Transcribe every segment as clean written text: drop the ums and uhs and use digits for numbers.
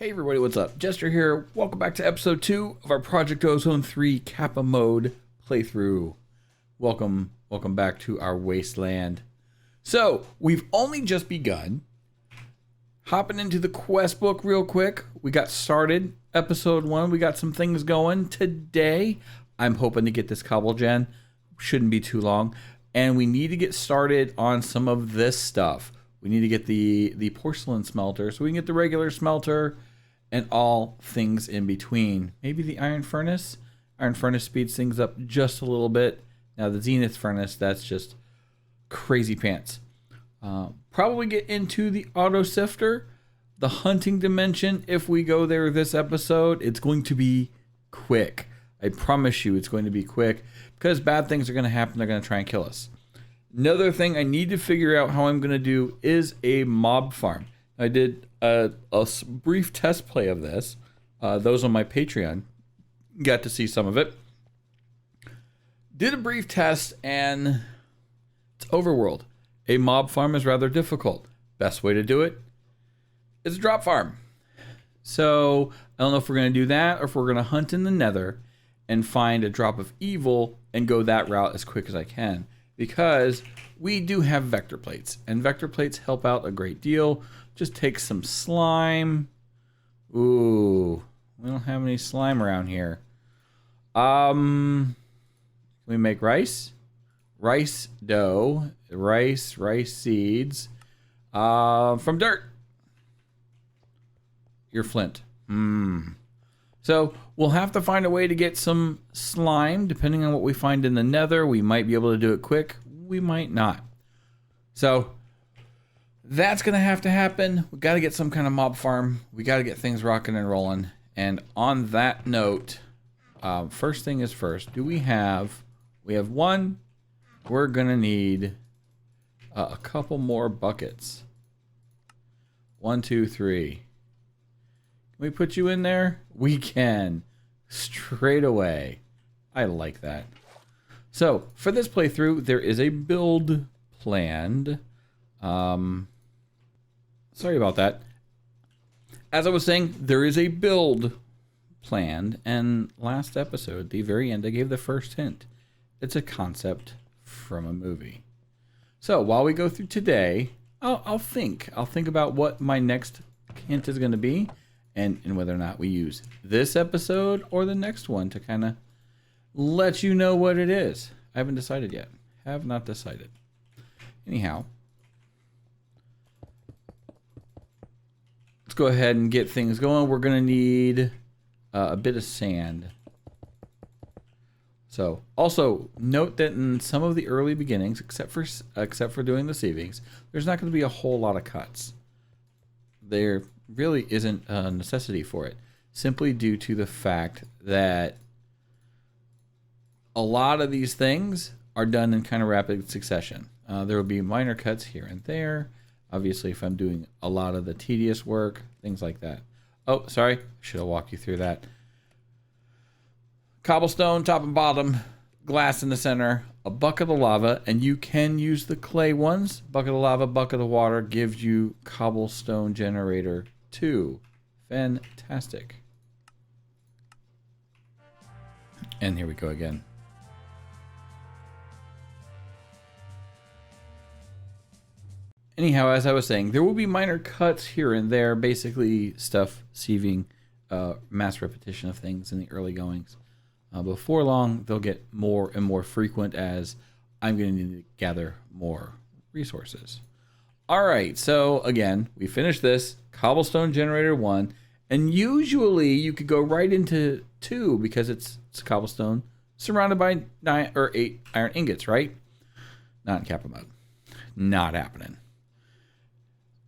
Hey everybody, what's up? Jester here. Welcome back to episode 2 of our Project Ozone 3 Kappa Mode playthrough. Welcome back to our Wasteland. So, we've only just begun. Hopping into the quest book real quick. We got started. Episode 1, we got some things going. Today, I'm hoping to get this cobble gen. Shouldn't be too long. And we need to get started on some of this stuff. We need to get the porcelain smelter so we can get the regular smelter and all things in between. Maybe the iron furnace. Iron furnace speeds things up just a little bit. Now the zenith furnace, that's just crazy pants. Probably get into the auto sifter. The hunting dimension, if we go there this episode, it's going to be quick. I promise you it's going to be quick because bad things are going to happen. They're going to try and kill us. Another thing I need to figure out how I'm going to do is a mob farm. I did a brief test play of this. Those on my Patreon got to see some of it. Did a brief test and it's overworld. A mob farm is rather difficult. Best way to do it is a drop farm. So I don't know if we're going to do that or if we're going to hunt in the nether and find a drop of evil and go that route as quick as I can. Because we do have vector plates, and vector plates help out a great deal. Just take some slime. Ooh, we don't have any slime around here. Can we make rice? Rice dough, rice seeds, from dirt. You're flint. So we'll have to find a way to get some slime, depending on what we find in the nether. We might be able to do it quick. We might not. So that's going to have to happen. We got to get some kind of mob farm. We got to get things rocking and rolling. And on that note, first thing is first. We have one. We're going to need a couple more buckets. 1, 2, 3. Can we put you in there? We can. Straight away. I like that. So, for this playthrough, there is a build planned. Sorry about that. As I was saying, there is a build planned. And last episode, the very end, I gave the first hint. It's a concept from a movie. So, while we go through today, I'll think about what my next hint is going to be. And whether or not we use this episode or the next one to kind of let you know what it is. I haven't decided yet. Have not decided. Anyhow, let's go ahead and get things going. We're going to need a bit of sand. So, also note that in some of the early beginnings, except for doing the savings, there's not going to be a whole lot of cuts. There really isn't a necessity for it, simply due to the fact that a lot of these things are done in kind of rapid succession. There will be minor cuts here and there. Obviously, if I'm doing a lot of the tedious work, things like that. Oh, sorry. Should have walked you through that. Cobblestone, top and bottom, glass in the center, a bucket of lava, and you can use the clay ones. Bucket of lava, bucket of water gives you cobblestone generator 2. Fantastic. And here we go again. Anyhow, as I was saying, there will be minor cuts here and there, basically stuff sieving, mass repetition of things in the early goings. Before long, they'll get more and more frequent as I'm going to need to gather more resources. All right, so again, we finished this cobblestone generator 1, and usually you could go right into 2 because it's cobblestone surrounded by 9 or 8 iron ingots, right? Not in Kappa Mode. Not happening.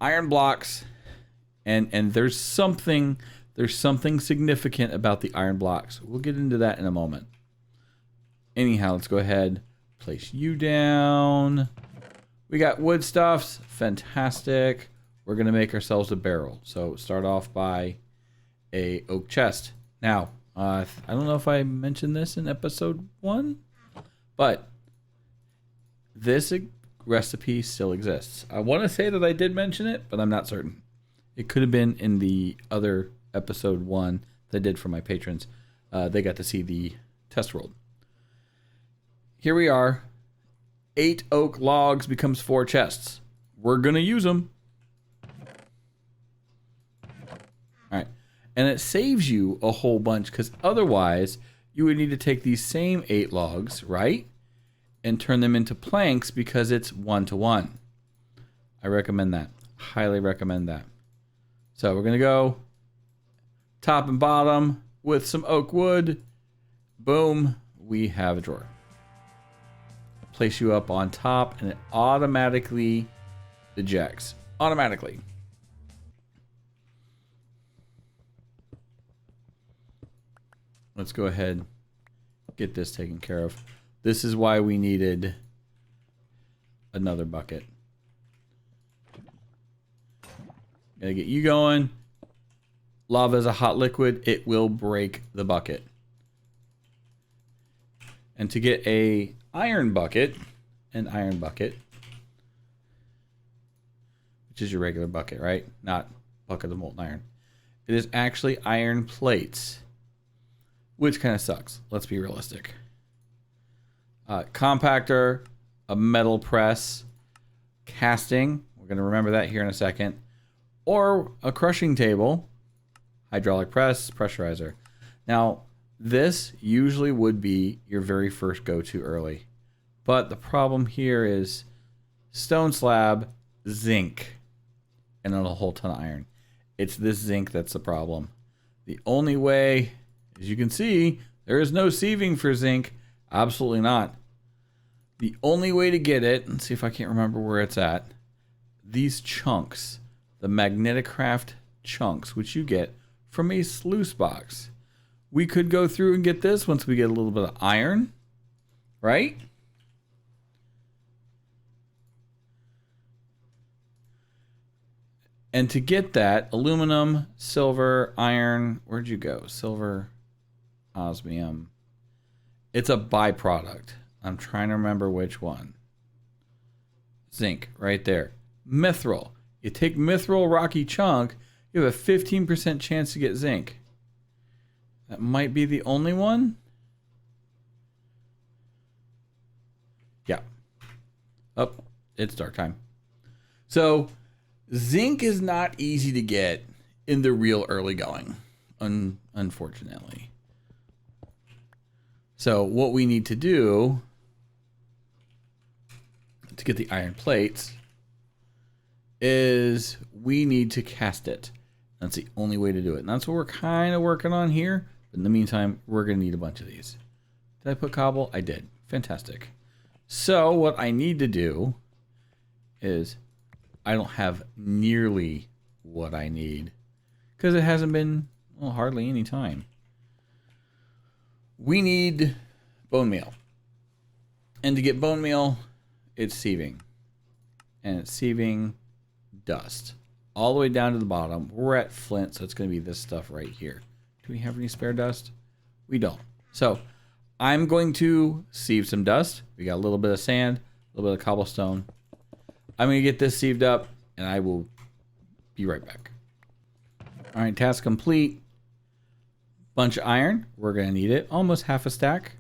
Iron blocks, and there's something significant about the iron blocks. We'll get into that in a moment. Anyhow, let's go ahead, place you down. We got wood stuffs. Fantastic. We're going to make ourselves a barrel. So start off by a oak chest. Now, I don't know if I mentioned this in episode 1, but this recipe still exists. I want to say that I did mention it, but I'm not certain. It could have been in the other episode 1 that I did for my patrons. They got to see the test world. Here we are. 8 oak logs becomes 4 chests. We're going to use them. All right. And it saves you a whole bunch because otherwise you would need to take these same 8 logs, right? And turn them into planks because it's 1-to-1. I recommend that. Highly recommend that. So we're going to go top and bottom with some oak wood. Boom. We have a drawer. Place you up on top and it automatically ejects. Automatically. Let's go ahead and get this taken care of. This is why we needed another bucket. Gotta get you going. Lava is a hot liquid. It will break the bucket. And to get an iron bucket, which is your regular bucket, right? Not bucket of molten iron. It is actually iron plates, which kind of sucks. Let's be realistic. Compactor, a metal press, casting. We're going to remember that here in a second. Or a crushing table, hydraulic press, pressurizer. Now, this usually would be your very first go-to early. But the problem here is stone slab, zinc, and then a whole ton of iron. It's this zinc that's the problem. The only way, as you can see, there is no sieving for zinc. Absolutely not. The only way to get it, let's see if I can't remember where it's at. These chunks, the magnetic craft chunks, which you get from a sluice box. We could go through and get this once we get a little bit of iron, right? And to get that, aluminum, silver, iron, where'd you go? Silver, osmium. It's a byproduct. I'm trying to remember which one. Zinc, right there. Mithril. You take mithril rocky chunk, you have a 15% chance to get zinc. That might be the only one. Yeah. Oh, it's dark time. So, zinc is not easy to get in the real early going, unfortunately. So, what we need to do to get the iron plates is we need to cast it. That's the only way to do it. And that's what we're kind of working on here. But in the meantime, we're going to need a bunch of these. Did I put cobble? I did. Fantastic. So what I need to do is I don't have nearly what I need because it hasn't been, well, hardly any time. We need bone meal. And to get bone meal, it's sieving. And it's sieving dust all the way down to the bottom. We're at flint, so it's going to be this stuff right here. Do we have any spare dust? We don't. So I'm going to sieve some dust. We got a little bit of sand, a little bit of cobblestone. I'm going to get this sieved up, and I will be right back. All right, task complete. Bunch of iron. We're going to need it. Almost half a stack.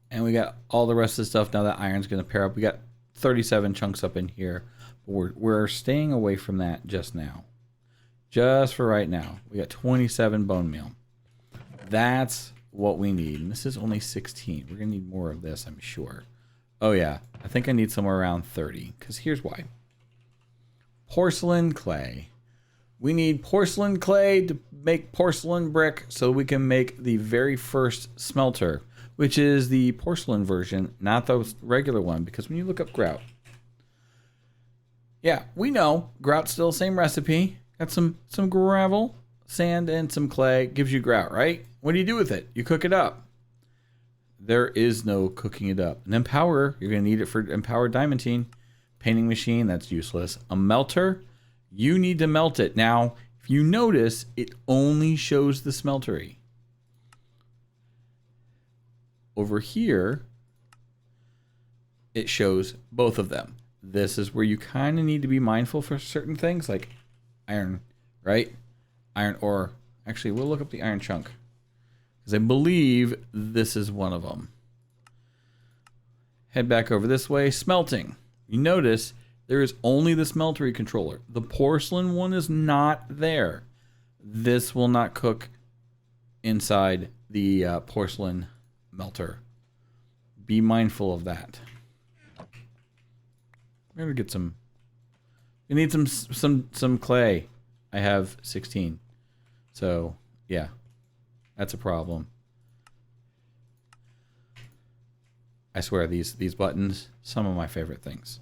And we got all the rest of the stuff. Now that iron's going to pair up. We got 37 chunks up in here. We're staying away from that just now. Just for right now. We got 27 bone meal. That's what we need. And this is only 16. We're going to need more of this, I'm sure. Oh, yeah. I think I need somewhere around 30. Because here's why. Porcelain clay. We need porcelain clay to make porcelain brick so we can make the very first smelter, which is the porcelain version, not the regular one. Because when you look up grout, yeah, we know grout's still the same recipe. Got some gravel, sand, and some clay. Gives you grout, right? What do you do with it? You cook it up. There is no cooking it up. An empower, you're going to need it for empowered diamantine. Painting machine, that's useless. A melter, you need to melt it. Now, if you notice, it only shows the smeltery. Over here, it shows both of them. This is where you kind of need to be mindful for certain things like iron, right? iron ore. Actually, we'll look up the iron chunk. Because I believe this is one of them. Head back over this way. Smelting. You notice there is only the smeltery controller. The porcelain one is not there. This will not cook inside the porcelain melter. Be mindful of that. We're gonna get some. We need some clay. I have 16, so yeah, that's a problem. I swear these buttons, some of my favorite things.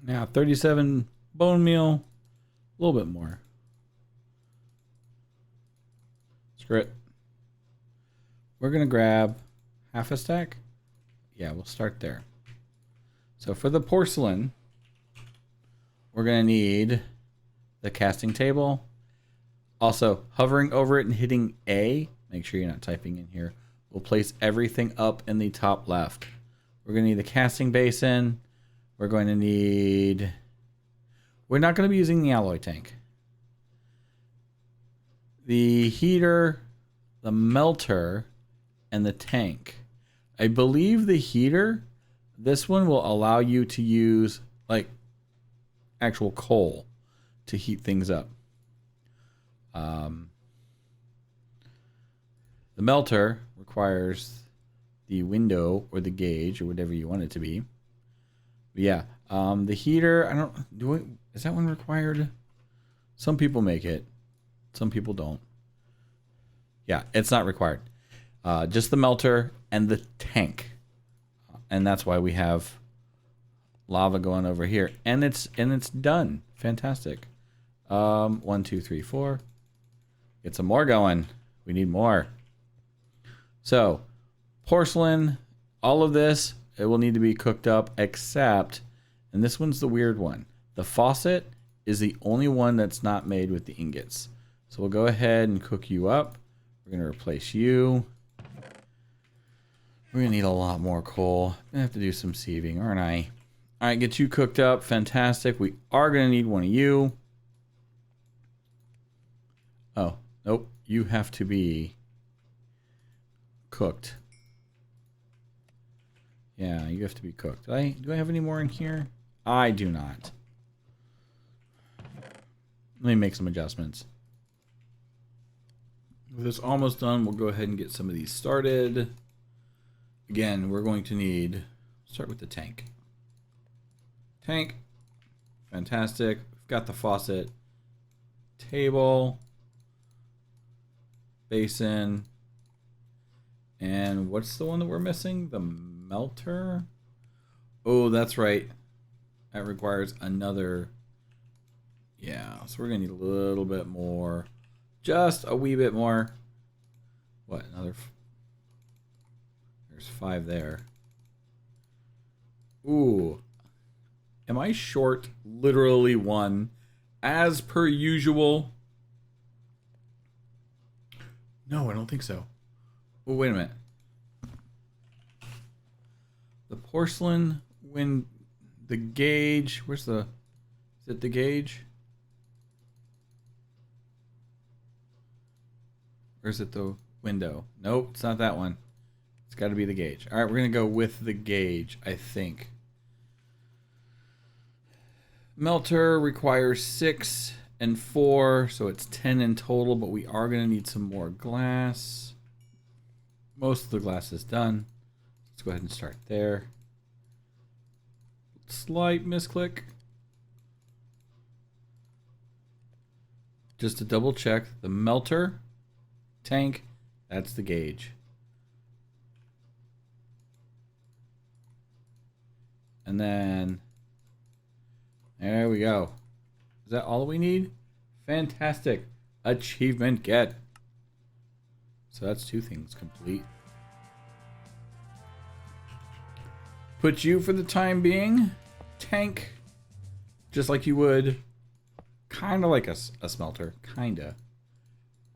Now 37 bone meal, a little bit more. Screw it. We're gonna grab half a stack. Yeah, we'll start there. So for the porcelain, we're gonna need the casting table. Also, hovering over it and hitting A, make sure you're not typing in here, will place everything up in the top left. We're gonna need the casting basin. We're going to need, we're not going to be using the alloy tank. The heater, the melter, and the tank. I believe the heater, this one will allow you to use like actual coal to heat things up. The melter requires the window or the gauge or whatever you want it to be. But yeah, the heater, I don't, is that one required? Some people make it. Some people don't. Yeah, it's not required. Just the melter and the tank. And that's why we have lava going over here. And it's done. Fantastic. 1, 2, 3, 4. Get some more going. We need more. So, porcelain, all of this, it will need to be cooked up, except, and this one's the weird one. The faucet is the only one that's not made with the ingots. So we'll go ahead and cook you up. We're going to replace you. We're going to need a lot more coal. I'm going to have to do some sieving, aren't I? All right, get you cooked up. Fantastic. We are going to need one of you. Oh, nope. You have to be cooked. Yeah, you have to be cooked. Do I have any more in here? I do not. Let me make some adjustments. With this almost done, we'll go ahead and get some of these started. Again, we're going to need, start with the tank. Tank. Fantastic. We've got the faucet. Table. Basin. And what's the one that we're missing? The melter? Oh, that's right. That requires another. Yeah, so we're going to need a little bit more. Just a wee bit more. What? Another. There's 5 there. Ooh. Am I short literally 1? As per usual? No, I don't think so. Oh, wait a minute. The porcelain, when the gauge, where's the, is it the gauge? Or is it the window? Nope, it's not that one. It's got to be the gauge. All right, we're going to go with the gauge, I think. Melter requires 6 and 4, so it's 10 in total, but we are going to need some more glass. Most of the glass is done. Let's go ahead and start there. Slight misclick. Just to double check, the melter, tank, that's the gauge. And then, there we go. Is that all we need? Fantastic. Achievement get. So that's 2 things complete. Put you for the time being. Tank. Just like you would. Kind of like a smelter. Kinda.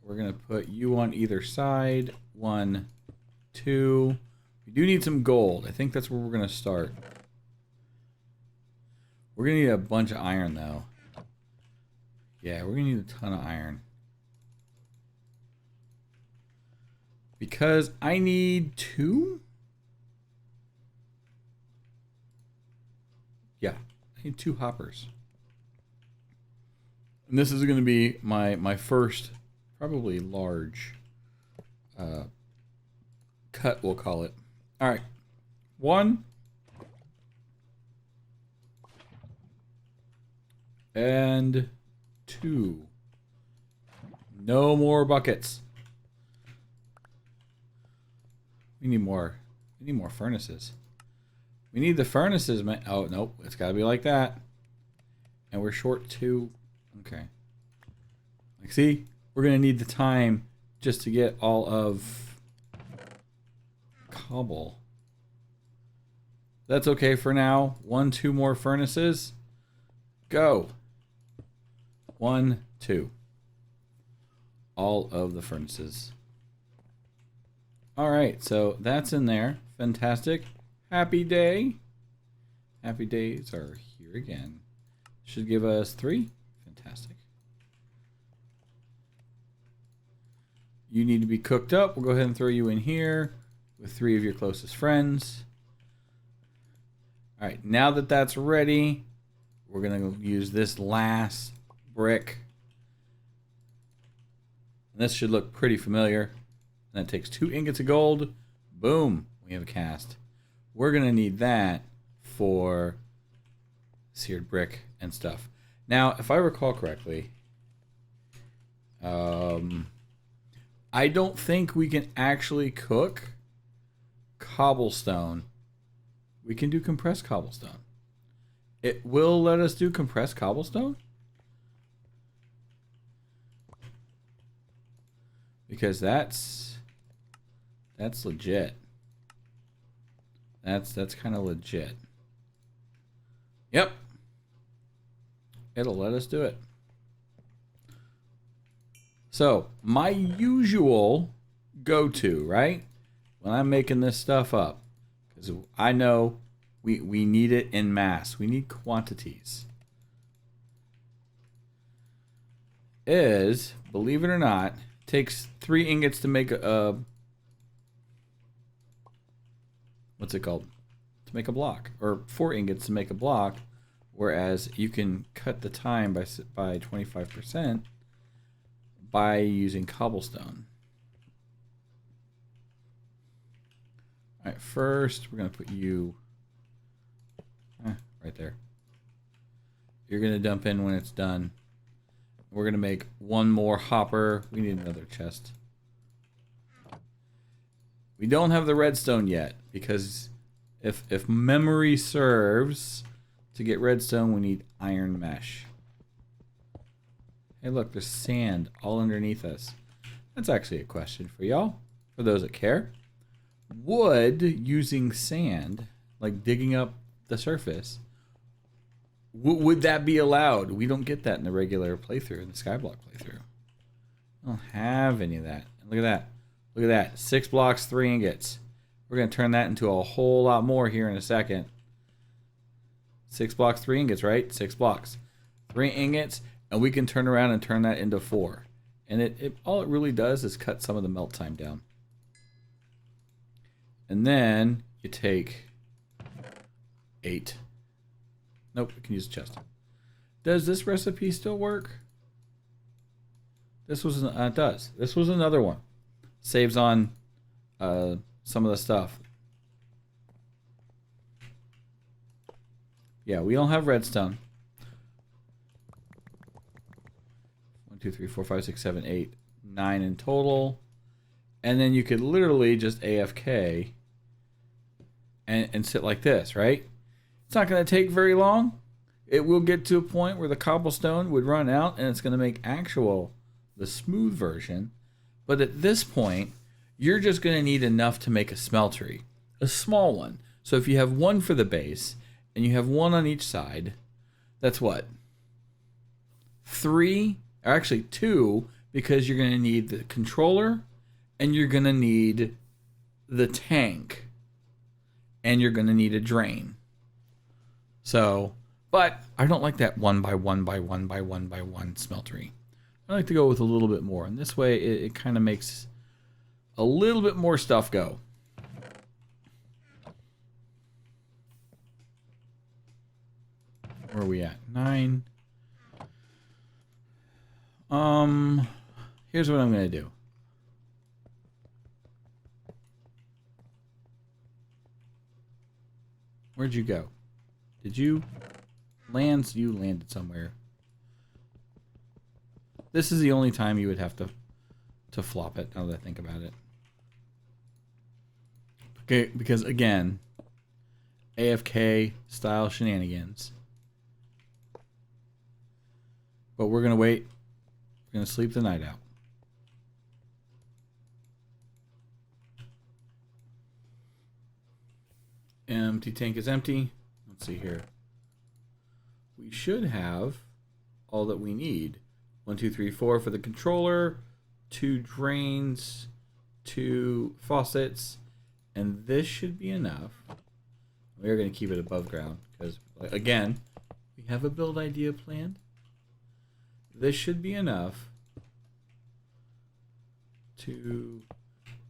We're going to put you on either side. 1, 2. We do need some gold. I think that's where we're going to start. We're going to need a bunch of iron, though. Yeah, we're going to need a ton of iron. because I need 2. Yeah, I need 2 hoppers. And this is going to be my first, probably large cut, we'll call it. All right. 1. And 2. No more buckets. We need more. We need more furnaces. We need the furnaces, man. Oh, nope. It's got to be like that. And we're short 2. Okay. Like, see? We're going to need the time just to get all of cobble. That's okay for now. 1, 2 more furnaces. Go. 1, 2. All of the furnaces. All right, so that's in there. Fantastic. Happy day. Happy days are here again. Should give us 3. Fantastic. You need to be cooked up. We'll go ahead and throw you in here with 3 of your closest friends. All right, now that that's ready, we're going to use this last brick. And this should look pretty familiar. And that takes 2 ingots of gold. Boom, we have a cast. We're going to need that for seared brick and stuff. Now, if I recall correctly, I don't think we can actually cook cobblestone. We can do compressed cobblestone. It will let us do compressed cobblestone? Because that's legit. That's kind of legit. Yep. It'll let us do it. So, my usual go-to, right? When I'm making this stuff up, because I know we need it in mass. We need quantities. Is, believe it or not, takes 3 ingots to make a what's it called? To make a block, or 4 ingots to make a block, whereas you can cut the time by 25% by using cobblestone. All right, first we're gonna put you right there. You're gonna dump in when it's done. We're gonna make 1 more hopper. We need another chest. We don't have the redstone yet because if memory serves, to get redstone we need iron mesh. Hey, look, there's sand all underneath us. That's actually a question for y'all, for those that care. Would using sand, like digging up the surface, would that be allowed? We don't get that in the regular playthrough, in the Skyblock playthrough. I don't have any of that. Look at that. Look at that. 6 blocks, 3 ingots. We're going to turn that into a whole lot more here in a second. 6 blocks, 3 ingots, right? 6 blocks. 3 ingots, and we can turn around and turn that into 4. And it all it really does is cut some of the melt time down. And then you take 8. Nope, we can use a chest. Does this recipe still work? This was it does. This was another one. Saves on some of the stuff. Yeah, we don't have redstone. 1, 2, 3, 4, 5, 6, 7, 8, 9 in total. And then you could literally just AFK and sit like this, right? It's not going to take very long. It will get to a point where the cobblestone would run out and it's going to make the smooth version. But at this point, you're just going to need enough to make a smeltery. A small one. So if you have 1 for the base and you have 1 on each side, that's what? 3, or actually 2, because you're going to need the controller and you're going to need the tank and you're going to need a drain. So, but I don't like that 1 by 1 by 1 by 1 by 1 smeltery. I like to go with a little bit more, and this way it kind of makes a little bit more stuff go. Where are we at? 9. Here's what I'm gonna do. Where'd you go? Did you land? You landed somewhere. This is the only time you would have to flop it, now that I think about it. Okay, because again, AFK style shenanigans. But we're gonna wait. We're gonna sleep the night out. Empty tank is empty. Let's see here. We should have all that we need. 1, 2, 3, 4 for the controller, 2 drains, 2 faucets, and this should be enough. We're going to keep it above ground because, again, we have a build idea planned. This should be enough to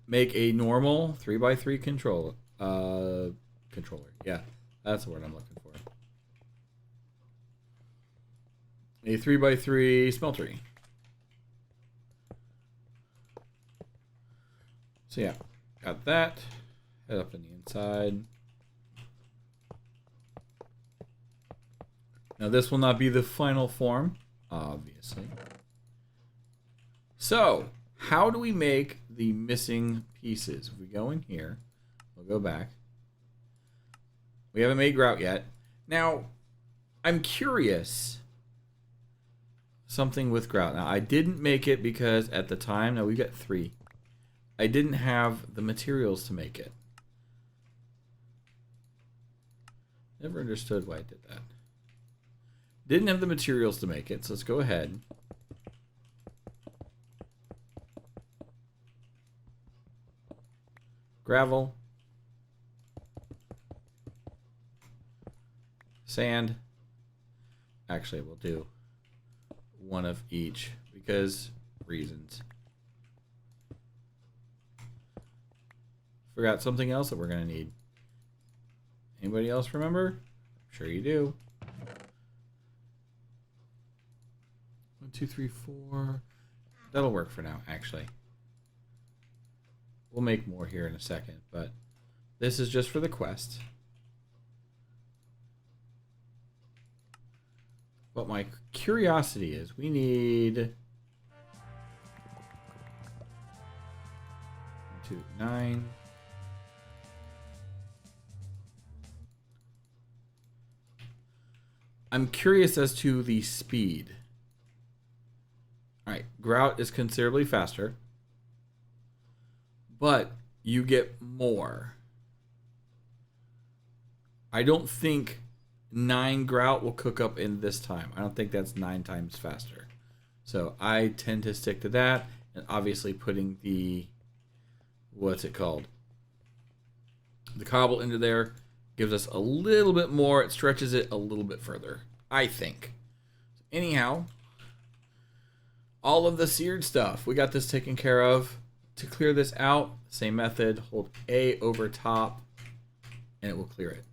make a normal 3x3 controller. Yeah, that's the word I'm looking for. A 3x3 smeltery. So yeah, got that. Head up on the inside. Now this will not be the final form, obviously. So, how do we make the missing pieces? If we go in here, we'll go back. We haven't made grout yet. Now, I'm curious. Something with grout. Now, I didn't make it because at the time, now we got 3. I didn't have the materials to make it. Never understood why I did that. Didn't have the materials to make it, so let's go ahead. Gravel. Sand. Actually, we'll do one of each because reasons. Forgot something else that we're going to need. Anybody else remember? I'm sure you do. 1, 2, 3, 4. That'll work for now, actually. We'll make more here in a second, but this is just for the quest. What my curiosity is, we need 1, 2, 9. I'm curious as to the speed. Alright, grout is considerably faster, but you get more. I don't think 9 grout will cook up in this time. I don't think that's 9 times faster. So I tend to stick to that, and obviously putting the, what's it called? The cobble into there gives us a little bit more. It stretches it a little bit further, I think. Anyhow, all of the seared stuff, we got this taken care of. To clear this out, same method, hold A over top, and it will clear it.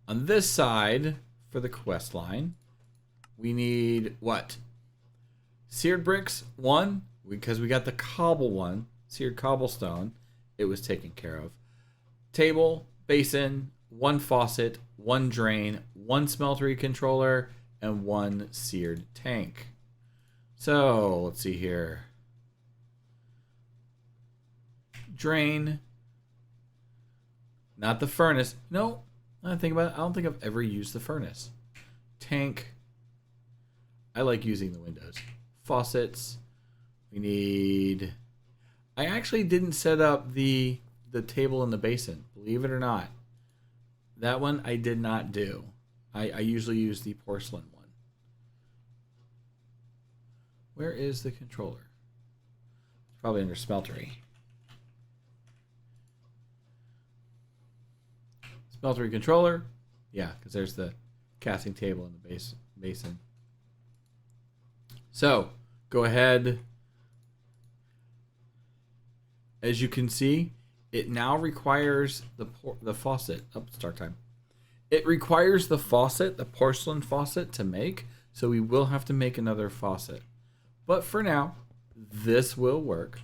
On this side, for the quest line, we need what? Seared bricks, 1, because we got the cobble one, seared cobblestone, it was taken care of. Table, basin, 1 faucet, 1 drain, 1 smeltery controller, and 1 seared tank. So, let's see here. Drain. Not the furnace. No, I think about it. I don't think I've ever used the furnace. Tank. I like using the windows. Faucets. We need... I actually didn't set up the table in the basin, believe it or not. That one I did not do. I usually use the porcelain one. Where is the controller? It's probably under Smeltery. Smeltery controller. Yeah, because there's the casting table in the basin. So, go ahead. as you can see, it now requires the faucet. Oh, start time. It requires the faucet, the porcelain faucet, to make, so we will have to make another faucet. But for now, this will work.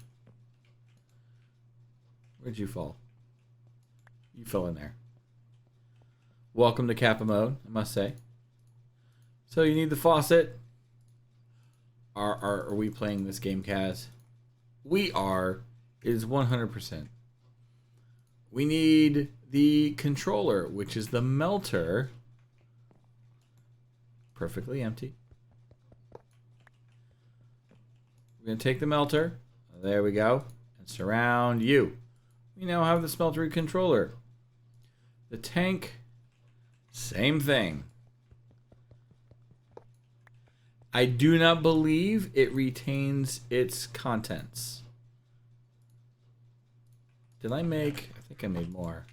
Where'd you fall? You fell in there. Welcome to Kappa Mode, I must say. So you need the faucet. Are we playing this game, Kaz? We are. It is 100%. We need the controller, which is the melter. Perfectly empty. We're going to take the melter. There we go. And surround you. We now have the Smeltery controller. The tank, same thing. I do not believe it retains its contents. Did I make... I think I made more.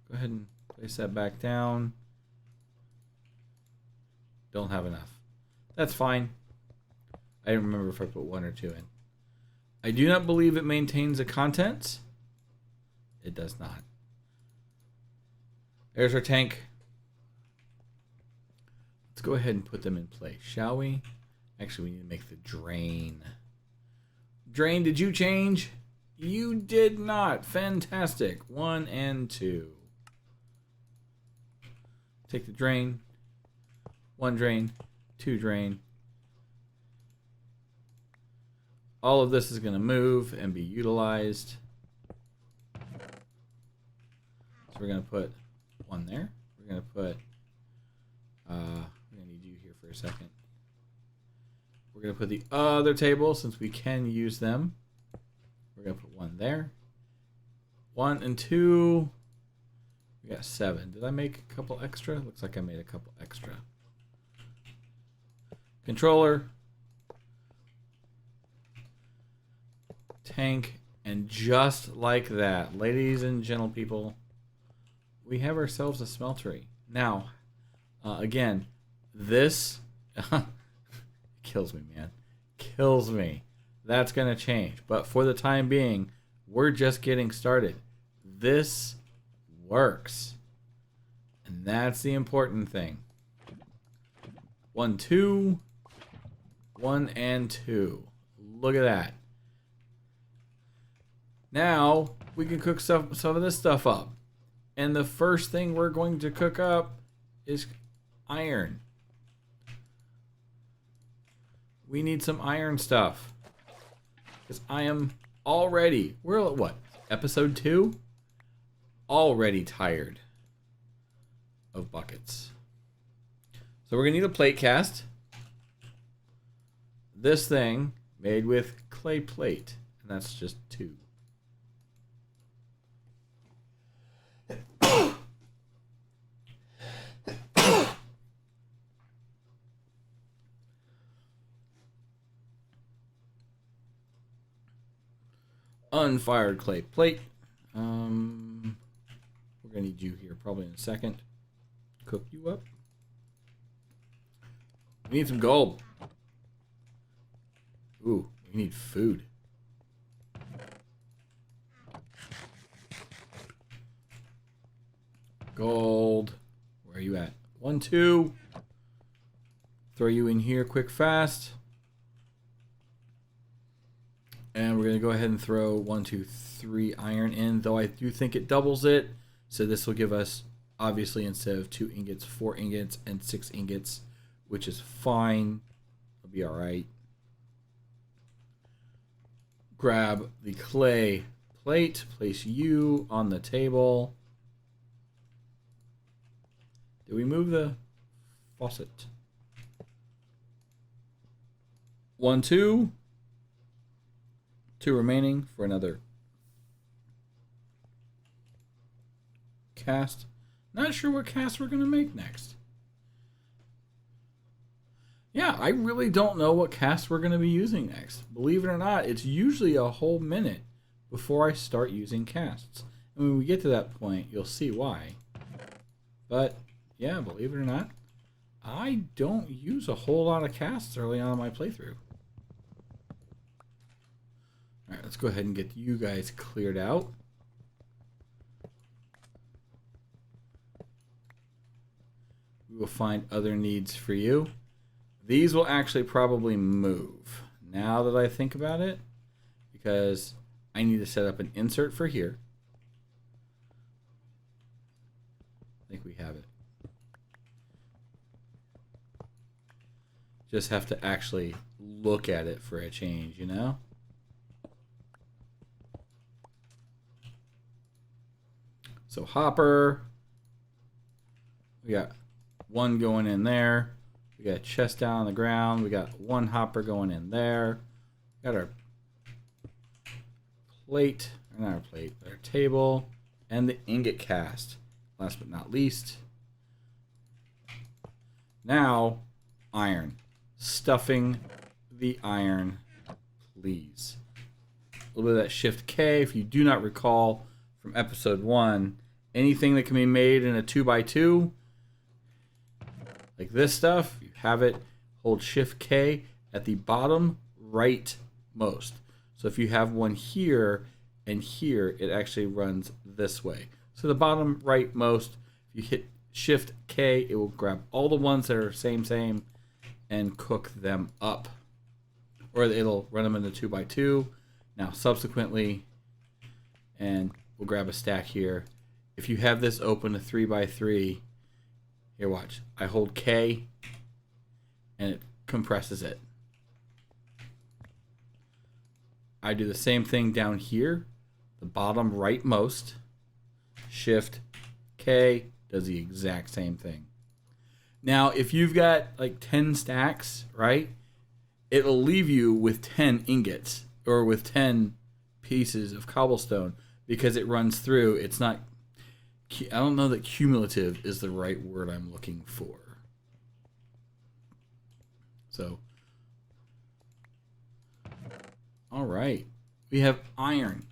Go ahead and place that back down. Don't have enough. That's fine. I don't remember if I put 1 or 2 in. I do not believe it maintains the contents. It does not. There's our tank. Let's go ahead and put them in place, shall we? Actually, we need to make the drain. Drain, did you change? You did not. Fantastic. 1 and 2. Take the drain. 1 drain. 2 drain. All of this is going to move and be utilized. So we're going to put 1 there. We're going to put... we're going to need you here for a second. We're going to put the other table, since we can use them. We're going to put 1 there. 1 and 2. We got 7. Did I make a couple extra? Looks like I made a couple extra. Controller. Tank. And just like that, ladies and gentle people, we have ourselves a smeltery. Now, again, this kills me, man. Kills me. That's going to change. But for the time being, we're just getting started. This works. And that's the important thing. 1, 2. 1 and 2. Look at that. Now, we can cook some of this stuff up. And the first thing we're going to cook up is iron. We need some iron stuff. Because I am already, we're at what, episode 2? Already tired of buckets. So we're going to need a plate cast. This thing made with clay plate. And that's just 2. Unfired clay plate. We're gonna need you here probably in a second. Cook you up. We need some gold. Ooh, we need food. Gold. Where are you at? 1, 2. Throw you in here quick, fast. And we're going to go ahead and throw 1, 2, 3 iron in, though I do think it doubles it. So this will give us, obviously, instead of 2 ingots, 4 ingots and 6 ingots, which is fine. It'll be all right. Grab the clay plate, place you on the table. Did we move the faucet? 1, 2. 2 remaining for another cast. Not sure what cast we're going to make next. Yeah, I really don't know what cast we're going to be using next. Believe it or not, it's usually a whole minute before I start using casts. And when we get to that point, you'll see why. But, yeah, believe it or not, I don't use a whole lot of casts early on in my playthrough. All right, let's go ahead and get you guys cleared out. We will find other needs for you. These will actually probably move now that I think about it, because I need to set up an insert for here. I think we have it. Just have to actually look at it for a change, you know? So hopper, we got one going in there. We got a chest down on the ground. We got one hopper going in there. We got our plate, or not our plate, but our table, and the ingot cast. Last but not least. Now, iron. Stuffing the iron, please. A little bit of that Shift K. If you do not recall from episode 1, anything that can be made in a 2x2, like this stuff, you have it, hold Shift K at the bottom right most. So if you have one here and here, it actually runs this way. So the bottom right most, if you hit Shift K, it will grab all the ones that are same, and cook them up. Or it'll run them into 2x2. Now subsequently, and we'll grab a stack here. If you have this open to 3x3, here watch. I hold K and it compresses it. I do the same thing down here, the bottom right most. Shift K does the exact same thing. Now, if you've got like 10 stacks, right, it'll leave you with 10 ingots or with 10 pieces of cobblestone because it runs through. It's not, I don't know that cumulative is the right word I'm looking for. So, all right, we have iron.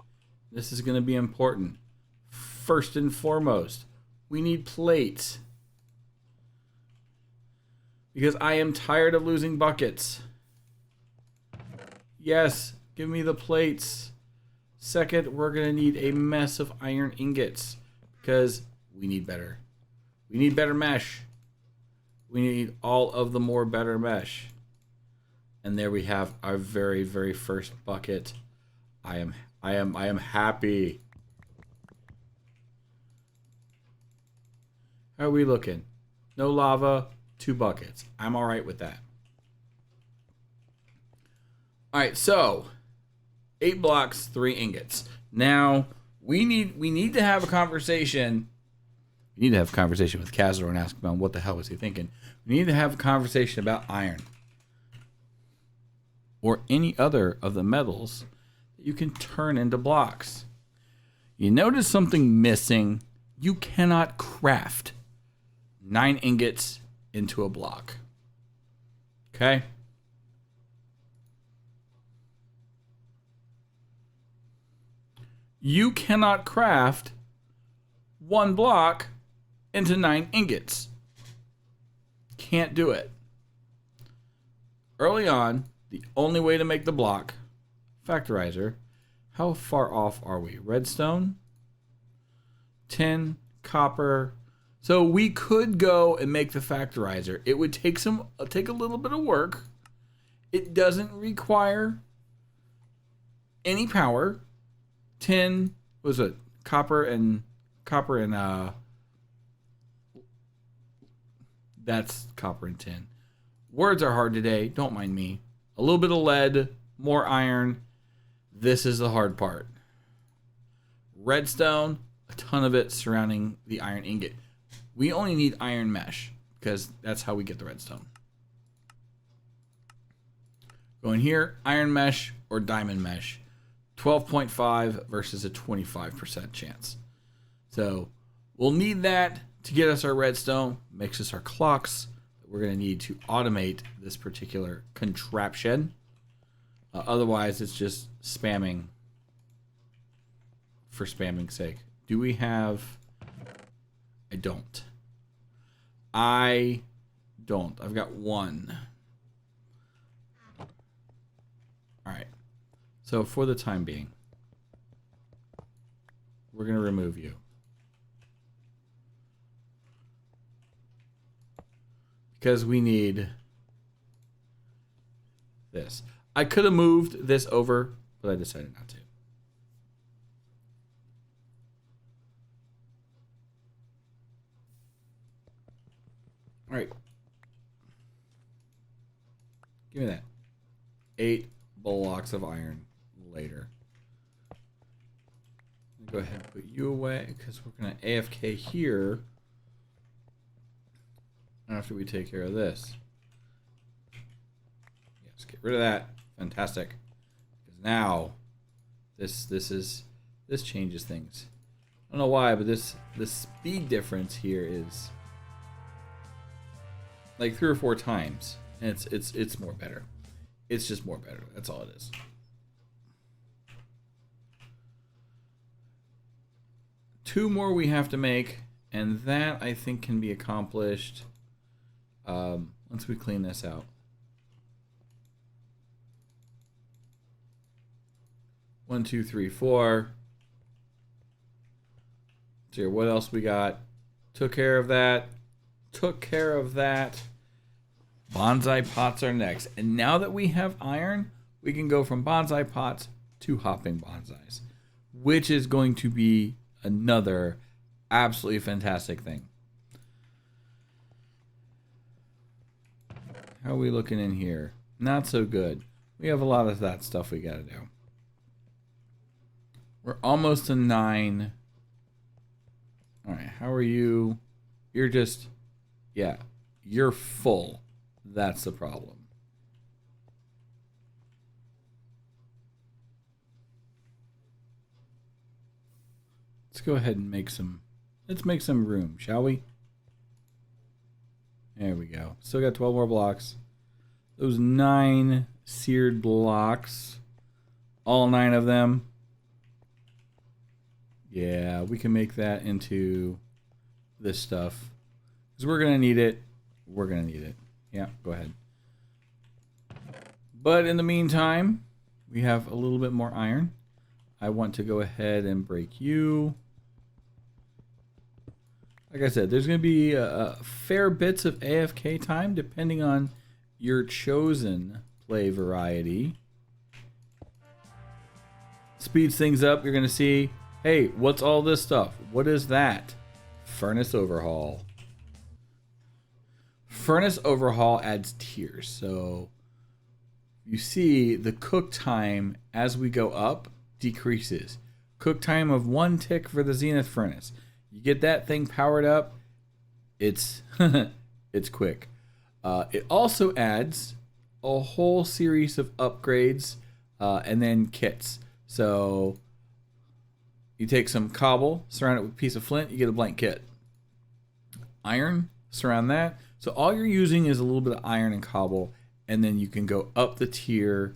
This is going to be important. First and foremost, we need plates. Because I am tired of losing buckets. Yes, give me the plates. Second, we're going to need a mess of iron ingots. Because we need better. We need better mesh. We need all of the more better mesh. And there we have our very, very first bucket. I am happy. How are we looking? No lava. 2 buckets. I'm all right with that. All right, so 8 blocks, 3 ingots. Now we need to have a conversation. We need to have a conversation with Kazor and ask him what the hell was he thinking. We need to have a conversation about iron or any other of the metals that you can turn into blocks. You notice something missing. You cannot craft 9 ingots into a block. Okay? You cannot craft 1 block into 9 ingots. Can't do it. Early on, the only way to make the block, factorizer, how far off are we? Redstone, tin, copper. So we could go and make the factorizer. It would take a little bit of work. It doesn't require any power. Tin, what was it? Copper and that's copper and tin. Words are hard today. Don't mind me. A little bit of lead, more iron. This is the hard part. Redstone, a ton of it surrounding the iron ingot. We only need iron mesh because that's how we get the redstone. Going here, iron mesh or diamond mesh. 12.5 versus a 25% chance. So we'll need that to get us our redstone, makes us our clocks that we're going to need to automate this particular contraption. Otherwise, it's just spamming for spamming's sake. Do we have... I don't. I've got 1. All right. So for the time being, we're going to remove you. Because we need this. I could have moved this over, but I decided not to. All right. Give me that. 8 blocks of iron later. Go ahead and put you away because we're going to AFK here after we take care of this. Yes, get rid of that. Fantastic. Because now this changes things. I don't know why, but the speed difference here is like 3 or 4 times, and it's more better. It's just more better. That's all it is. Two more we have to make, and that I think can be accomplished once we clean this out. 1, 2, 3, 4. So what else we got? Took care of that. Took care of that. Bonsai pots are next. And now that we have iron, we can go from bonsai pots to hopping bonsais, which is going to be another absolutely fantastic thing. How are we looking in here? Not so good. We have a lot of that stuff we got to do. We're almost to 9. All right, how are you? You're just, yeah, you're full. That's the problem. Let's go ahead and make some, let's make some room, shall we? There we go. Still got 12 more blocks. Those 9 seared blocks, all 9 of them. Yeah, we can make that into this stuff. Because we're going to need it. We're going to need it. Yeah, go ahead. But in the meantime, we have a little bit more iron. I want to go ahead and break you. Like I said, there's going to be a fair bits of AFK time depending on your chosen play variety. Speeds things up. You're going to see, hey, what's all this stuff? What is that? Furnace overhaul. Furnace overhaul adds tiers. So you see the cook time as we go up decreases. Cook time of 1 tick for the Zenith furnace. You get that thing powered up, it's it's quick. It also adds a whole series of upgrades and then kits. So you take some cobble, surround it with a piece of flint, you get a blank kit. Iron, surround that. So all you're using is a little bit of iron and cobble, and then you can go up the tier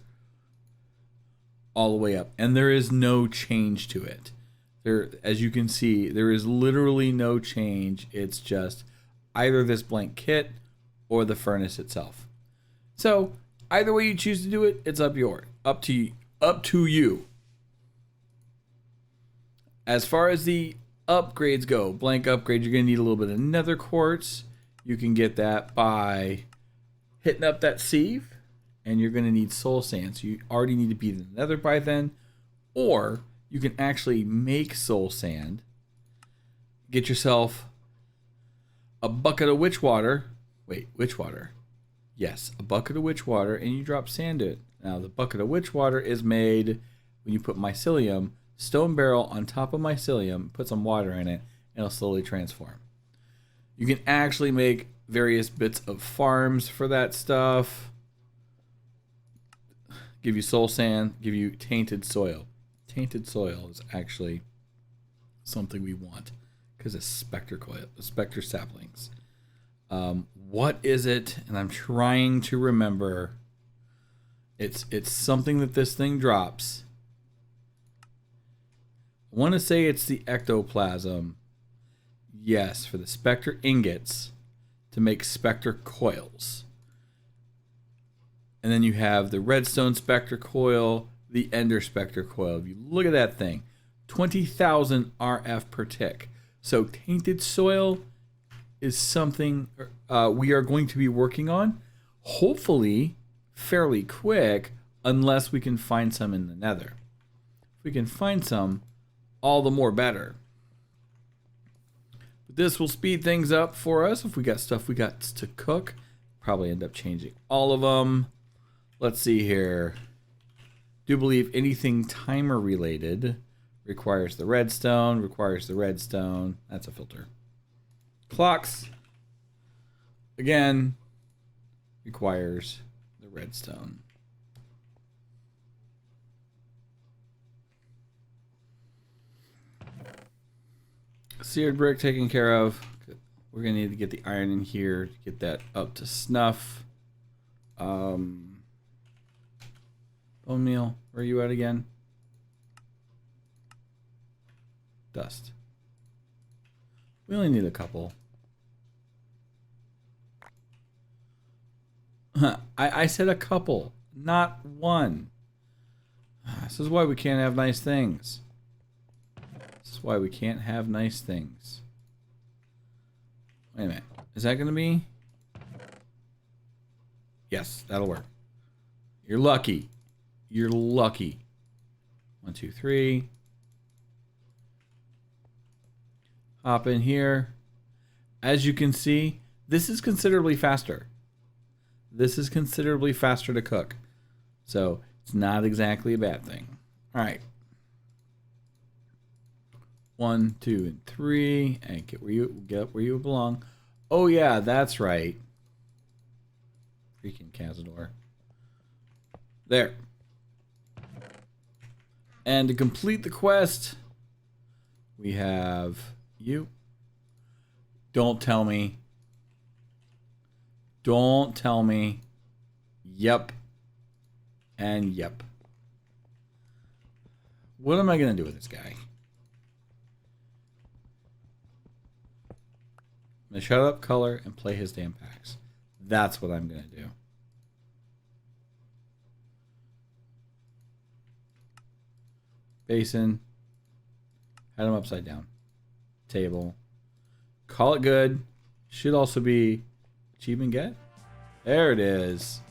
all the way up. And there is no change to it. There, as you can see, there is literally no change. It's just either this blank kit or the furnace itself. So either way you choose to do it, it's up to you. As far as the upgrades go, blank upgrade, you're gonna need a little bit of nether quartz. You can get that by hitting up that sieve, and you're gonna need soul sand. So you already need to be in the nether by then, or you can actually make soul sand. Get yourself a bucket of witch water. Wait, witch water. Yes, a bucket of witch water, and you drop sand in it. Now, the bucket of witch water is made when you put mycelium, stone barrel on top of mycelium, put some water in it, and it'll slowly transform. You can actually make various bits of farms for that stuff. Give you soul sand, give you tainted soil. Tainted soil is actually something we want because it's specter saplings. What is it? And I'm trying to remember. It's something that this thing drops. I want to say it's the ectoplasm. Yes, for the specter ingots to make specter coils. And then you have the redstone specter coil, the Ender Spectre coil. If you look at that thing, 20,000 RF per tick. So tainted soil is something we are going to be working on, hopefully fairly quick, unless we can find some in the nether. If we can find some, all the more better. But this will speed things up for us. If we got stuff we got to cook, probably end up changing all of them. Let's see here. Do believe anything timer related requires the redstone, That's a filter. Clocks, again, requires the redstone. Seared brick taken care of. We're gonna need to get the iron in here to get that up to snuff. Bone meal, where are you at again? Dust. We only need a couple. I said a couple, not one. This is why we can't have nice things. This is why we can't have nice things. Wait a minute. Is that going to be? Yes, that'll work. You're lucky. You're lucky. 1, 2, 3. Hop in here. As you can see, this is considerably faster. This is considerably faster to cook. So it's not exactly a bad thing. All right. 1, 2, and 3. And get where you belong. Oh yeah, that's right. Freaking Cazador. There. And to complete the quest, we have you. Don't tell me. Don't tell me. Yep. And yep. What am I going to do with this guy? I'm going to shut up color and play his damn packs. That's what I'm going to do. Basin. Had him upside down. Table. Call it good. Should also be achievement get. There it is.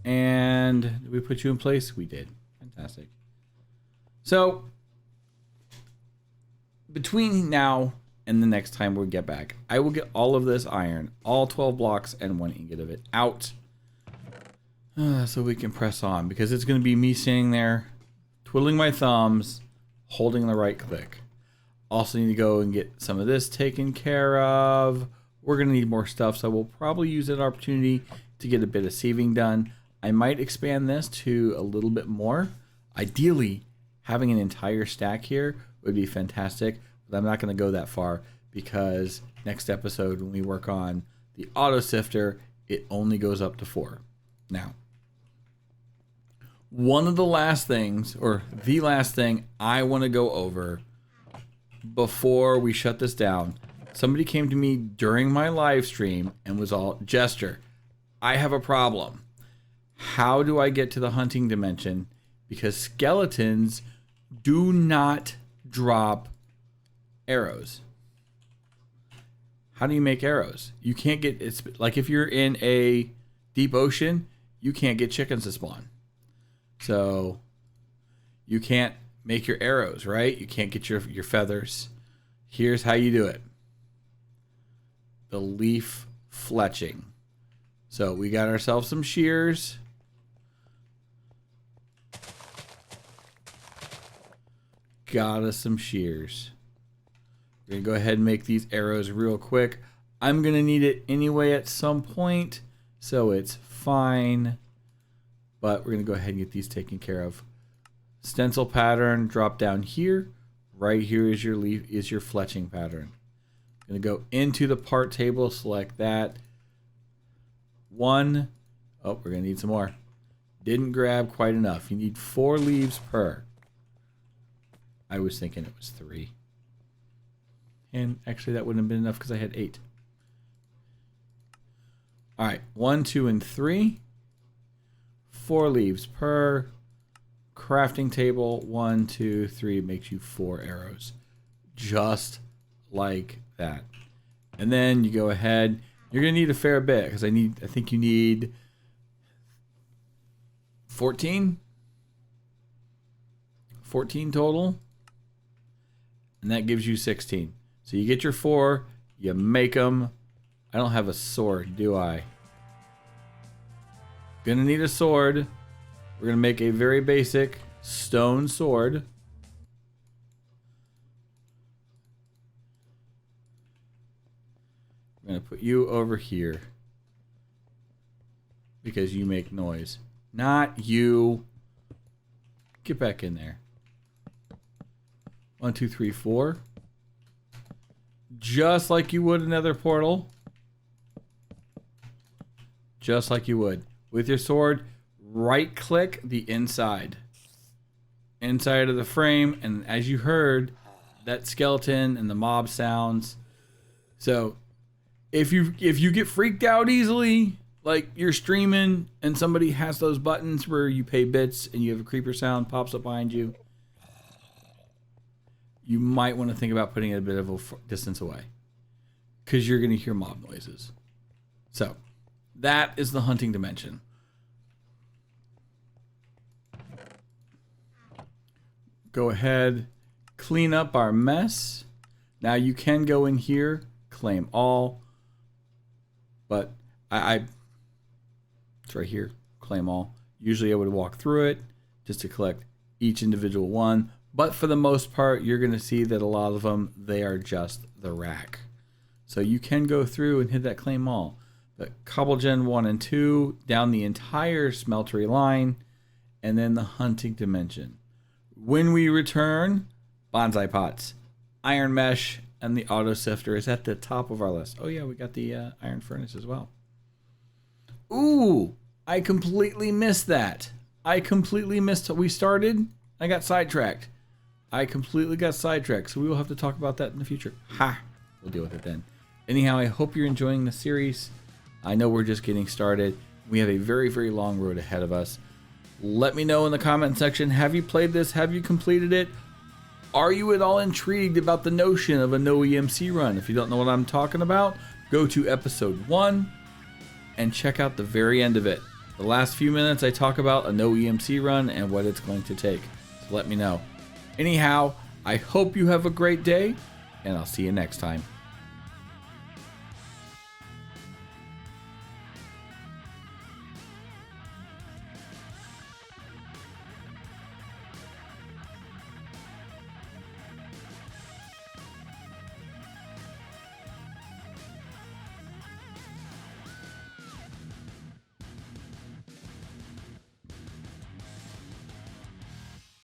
And did we put you in place? We did. Fantastic. So between now and the next time we get back, I will get all of this iron, all 12 blocks and 1 ingot of it out. So we can press on, because it's going to be me sitting there twiddling my thumbs, holding the right click. Also need to go and get some of this taken care of. We're going to need more stuff, so we'll probably use that opportunity to get a bit of sieving done. I might expand this to a little bit more. Ideally, having an entire stack here would be fantastic, but I'm not going to go that far, because next episode when we work on the auto sifter, it only goes up to 4. Now, one of the last things, or the last thing I want to go over before we shut this down. Somebody came to me during my live stream and was all, Jester, I have a problem. How do I get to the hunting dimension? Because skeletons do not drop arrows. How do you make arrows? You can't get, it's like if you're in a deep ocean, you can't get chickens to spawn. So you can't make your arrows, right? You can't get your feathers. Here's how you do it. The leaf fletching. So we got ourselves some shears. Got us some shears. We're going to go ahead and make these arrows real quick. I'm going to need it anyway at some point, so it's fine. But we're going to go ahead and get these taken care of. Stencil pattern, drop down here. Right here is your leaf, is your fletching pattern. I'm going to go into the part table, select that. 1. Oh, we're going to need some more. Didn't grab quite enough. You need 4 leaves per. I was thinking it was 3. And actually that wouldn't have been enough because I had 8. All right, 1, 2, and 3. 4 leaves per crafting table. 1, 2, 3 makes you 4 arrows. Just like that. And then you go ahead. You're gonna need a fair bit because I think you need 14 total, and that gives you 16. So you get your 4, you make them. I don't have a sword, do I? Gonna need a sword. We're gonna make a very basic stone sword. I'm gonna put you over here because you make noise. Not you. Get back in there. 1, 2, 3, 4. Just like you would another portal. Just like you would. With your sword, right click the inside. Inside of the frame, and as you heard, that skeleton and the mob sounds. So if you get freaked out easily, like you're streaming and somebody has those buttons where you pay bits and you have a creeper sound pops up behind you, you might want to think about putting it a bit of a distance away because you're going to hear mob noises. So that is the hunting dimension. Go ahead, clean up our mess. Now you can go in here, claim all, but it's right here, claim all. Usually I would walk through it just to collect each individual one, but for the most part, you're going to see that a lot of them, they are just the rack. So you can go through and hit that claim all. The Cobble Gen 1 and 2 down the entire smeltery line, and then the hunting dimension. When we return, bonsai pots, iron mesh, and the auto sifter is at the top of our list. Oh yeah, we got the iron furnace as well. Ooh, I completely missed that. I completely missed we started. I got sidetracked. I completely got sidetracked, so we will have to talk about that in the future. Ha! We'll deal with it then. Anyhow, I hope you're enjoying the series. I know we're just getting started. We have a very, very long road ahead of us. Let me know in the comment section, have you played this? Have you completed it? Are you at all intrigued about the notion of a no EMC run? If you don't know what I'm talking about, go to episode 1 and check out the very end of it. The last few minutes I talk about a no EMC run and what it's going to take. So let me know. Anyhow, I hope you have a great day, and I'll see you next time.